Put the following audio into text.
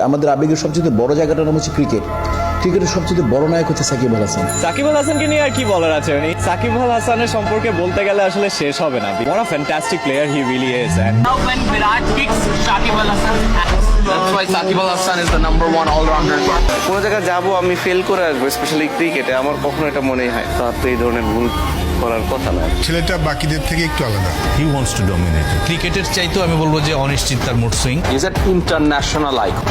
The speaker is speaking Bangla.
আমাদের আবেগের সবচেয়ে বড় জায়গাটার নাম হচ্ছে ক্রিকেট। ক্রিকেটের সবচেয়ে বড় নায়ক হচ্ছে সাকিব আল হাসান। সাকিব আল হাসানকে নিয়ে আর কি বলার আছে, উনি সাকিব আল হাসানের সম্পর্কে বলতে গেলে আসলে শেষ হবে না। What a fantastic player he really is. And Now when Virat kicks, Shakib Al Hasan acts. That's why Shakib Al Hasan is the number one all-rounder. কোনো জায়গায় যাবো আমি ফেল করে আসবো, স্পেশালি ক্রিকেটে। আমার কখনো এটা মনেই হয় তার তো এই ধরনের ভুল করার কথা না। ছেলেটা বাকিদের থেকে একটু আলাদা। He wants to dominate. ক্রিকেটের চাইতেও আমি বলবো যে অনিশ্চিত তার mood swing. Is an international icon.